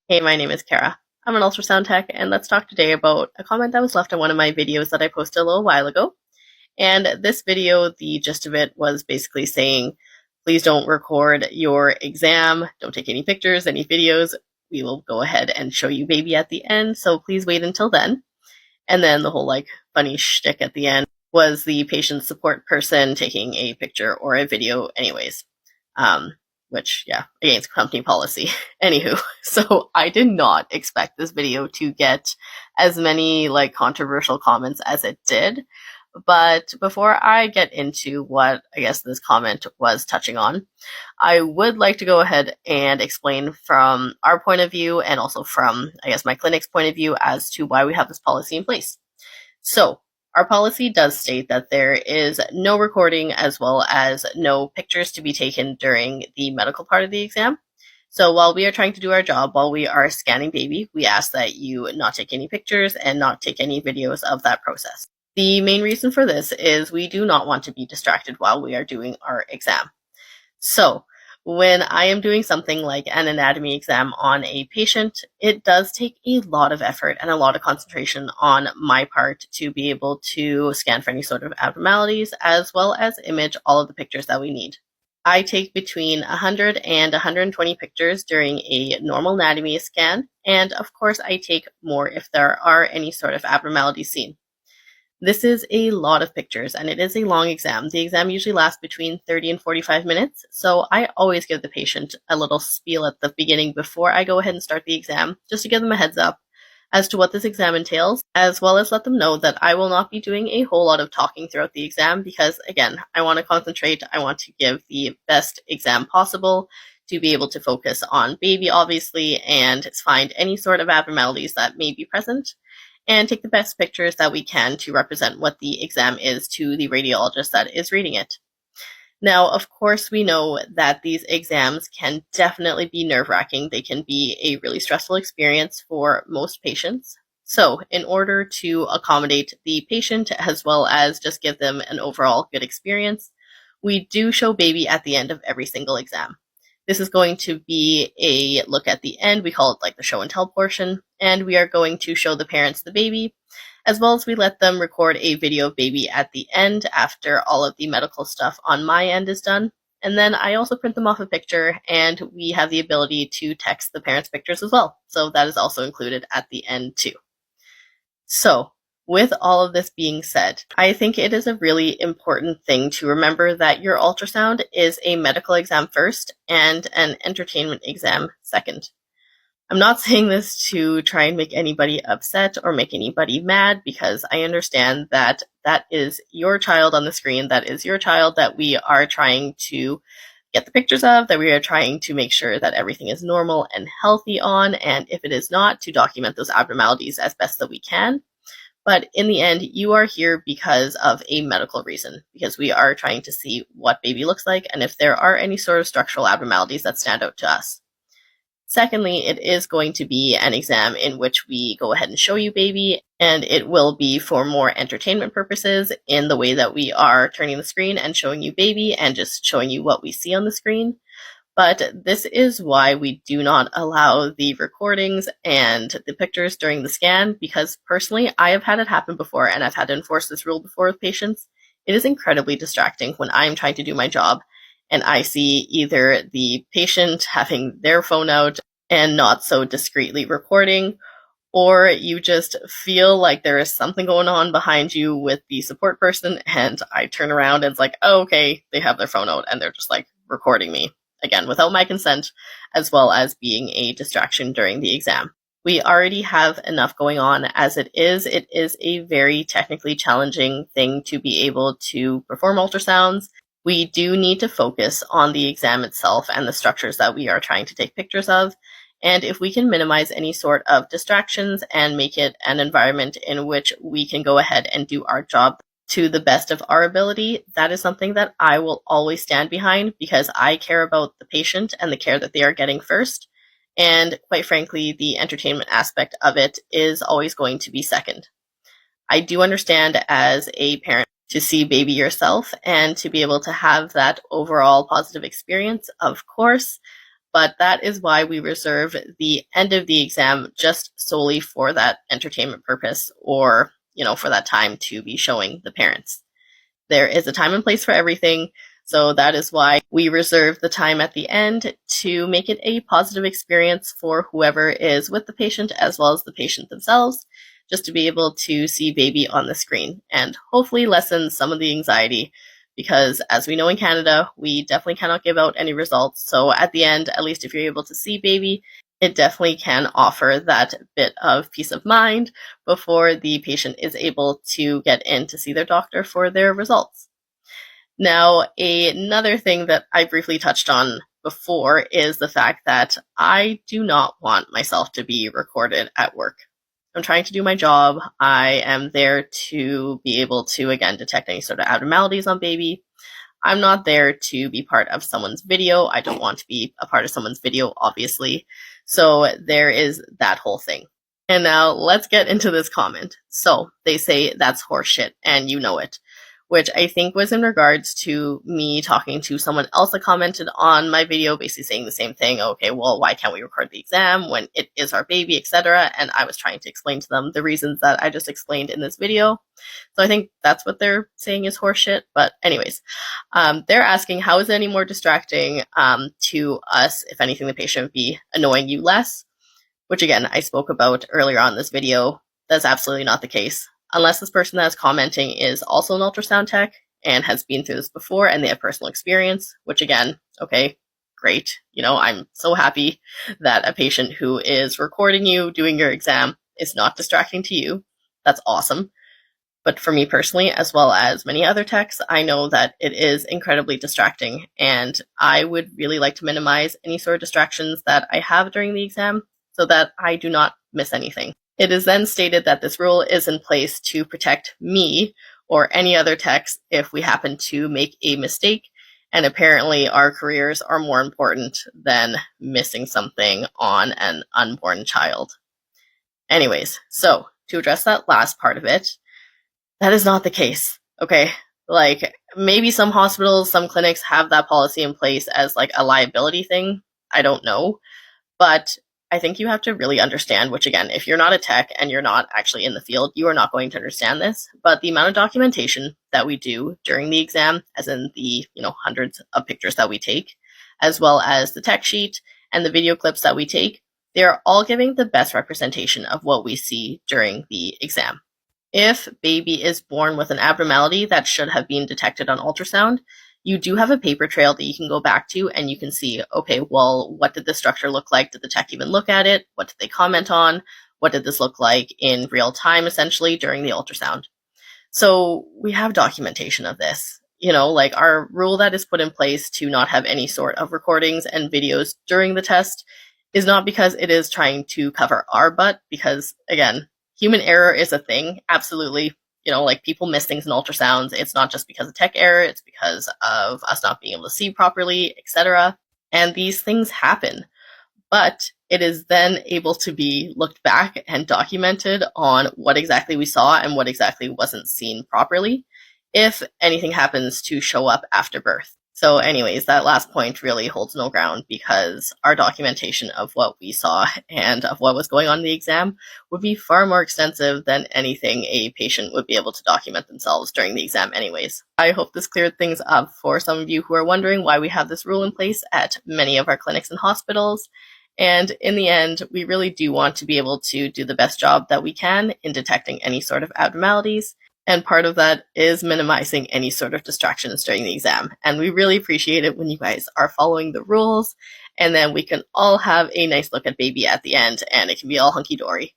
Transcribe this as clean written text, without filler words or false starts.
Hey, my name is Kara. I'm an ultrasound tech, and let's talk today about a comment that was left on one of my videos that I posted a little while ago. And this video, the gist of it was basically saying, please don't record your exam, don't take any pictures, any videos. We will go ahead and show you baby at the end, so please wait until then. And then the whole funny shtick at the end was the patient support person taking a picture or a video anyways. Um, which, yeah, against company policy. Anywho, so I did not expect this video to get as many controversial comments as it did. But before I get into what I guess this comment was touching on, I would like to go ahead and explain from our point of view and also from, I guess, my clinic's point of view as to why we have this policy in place. So, our policy does state that there is no recording as well as no pictures to be taken during the medical part of the exam. So while we are trying to do our job, while we are scanning baby, we ask that you not take any pictures and not take any videos of that process. The main reason for this is we do not want to be distracted while we are doing our exam. So when I am doing something like an anatomy exam on a patient, it does take a lot of effort and a lot of concentration on my part to be able to scan for any sort of abnormalities, as well as image all of the pictures that we need. I take between 100 and 120 pictures during a normal anatomy scan, and of course I take more if there are any sort of abnormalities seen. This is a lot of pictures, and it is a long exam. The exam usually lasts between 30 and 45 minutes, so I always give the patient a little spiel at the beginning before I go ahead and start the exam, just to give them a heads up as to what this exam entails, as well as let them know that I will not be doing a whole lot of talking throughout the exam because, again, I want to concentrate, I want to give the best exam possible to be able to focus on baby, obviously, and find any sort of abnormalities that may be present, and take the best pictures that we can to represent what the exam is to the radiologist that is reading it. Now, of course, we know that these exams can definitely be nerve-wracking. They can be a really stressful experience for most patients. So, in order to accommodate the patient as well as just give them an overall good experience, we do show baby at the end of every single exam. This is going to be a look at the end. We call it the show and tell portion. And we are going to show the parents the baby, as well as we let them record a video of baby at the end after all of the medical stuff on my end is done. And then I also print them off a picture, and we have the ability to text the parents' pictures as well. So that is also included at the end too. So, with all of this being said, I think it is a really important thing to remember that your ultrasound is a medical exam first and an entertainment exam second. I'm not saying this to try and make anybody upset or make anybody mad, because I understand that that is your child on the screen. That is your child that we are trying to get the pictures of, that we are trying to make sure that everything is normal and healthy on, and if it is not, to document those abnormalities as best that we can. But in the end, you are here because of a medical reason, because we are trying to see what baby looks like and if there are any sort of structural abnormalities that stand out to us. Secondly, it is going to be an exam in which we go ahead and show you baby, and it will be for more entertainment purposes in the way that we are turning the screen and showing you baby and just showing you what we see on the screen. But this is why we do not allow the recordings and the pictures during the scan, because personally, I have had it happen before, and I've had to enforce this rule before with patients. It is incredibly distracting when I'm trying to do my job and I see either the patient having their phone out and not so discreetly recording, or you just feel like there is something going on behind you with the support person, and I turn around and it's like, oh, okay, they have their phone out and they're just recording me, again, without my consent, as well as being a distraction during the exam. We already have enough going on as it is. It is a very technically challenging thing to be able to perform ultrasounds. We do need to focus on the exam itself and the structures that we are trying to take pictures of. And if we can minimize any sort of distractions and make it an environment in which we can go ahead and do our job to the best of our ability, that is something that I will always stand behind, because I care about the patient and the care that they are getting first. And quite frankly, the entertainment aspect of it is always going to be second. I do understand as a parent to see baby yourself and to be able to have that overall positive experience, of course. but that is why we reserve the end of the exam just solely for that entertainment purpose, or, for that time to be showing the parents. There is a time and place for everything. So that is why we reserve the time at the end to make it a positive experience for whoever is with the patient as well as the patient themselves, just to be able to see baby on the screen and hopefully lessen some of the anxiety, because as we know in Canada, we definitely cannot give out any results. So at the end, at least if you're able to see baby, it definitely can offer that bit of peace of mind before the patient is able to get in to see their doctor for their results. Now, another thing that I briefly touched on before is the fact that I do not want myself to be recorded at work. I'm trying to do my job. I am there to be able to, again, detect any sort of abnormalities on baby. I'm not there to be part of someone's video. I don't want to be a part of someone's video, obviously. So there is that whole thing. And now let's get into this comment. So they say that's horseshit, and you know it, which I think was in regards to me talking to someone else that commented on my video, basically saying the same thing. Okay, well, why can't we record the exam when it is our baby, etc.? And I was trying to explain to them the reasons that I just explained in this video. So I think that's what they're saying is horseshit. But anyways, they're asking, how is it any more distracting to us? If anything, the patient would be annoying you less, which again, I spoke about earlier on in this video. That's absolutely not the case. Unless this person that is commenting is also an ultrasound tech and has been through this before and they have personal experience, which again, okay, great. I'm so happy that a patient who is recording you doing your exam is not distracting to you. That's awesome. But for me personally, as well as many other techs, I know that it is incredibly distracting, and I would really like to minimize any sort of distractions that I have during the exam so that I do not miss anything. It is then stated that this rule is in place to protect me or any other techs if we happen to make a mistake, and apparently our careers are more important than missing something on an unborn child. Anyways, so to address that last part of it, that is not the case, okay? Like, maybe some hospitals, some clinics have that policy in place as like a liability thing. I don't know. But I think you have to really understand, which again, if you're not a tech and you're not actually in the field, you are not going to understand this. But the amount of documentation that we do during the exam, as in the hundreds of pictures that we take, as well as the tech sheet and the video clips that we take, they're all giving the best representation of what we see during the exam. If baby is born with an abnormality that should have been detected on ultrasound, you do have a paper trail that you can go back to and you can see, okay, well, what did the structure look like? Did the tech even look at it? What did they comment on? What did this look like in real time, essentially, during the ultrasound? So we have documentation of this. Like our rule that is put in place to not have any sort of recordings and videos during the test is not because it is trying to cover our butt, because, again, human error is a thing, absolutely. Like people miss things in ultrasounds. It's not just because of tech error, it's because of us not being able to see properly, etc. And these things happen. But it is then able to be looked back and documented on what exactly we saw and what exactly wasn't seen properly, if anything happens to show up after birth. So anyways, that last point really holds no ground, because our documentation of what we saw and of what was going on in the exam would be far more extensive than anything a patient would be able to document themselves during the exam anyways. I hope this cleared things up for some of you who are wondering why we have this rule in place at many of our clinics and hospitals. And in the end, we really do want to be able to do the best job that we can in detecting any sort of abnormalities. And part of that is minimizing any sort of distractions during the exam. And we really appreciate it when you guys are following the rules. And then we can all have a nice look at baby at the end, and it can be all hunky-dory.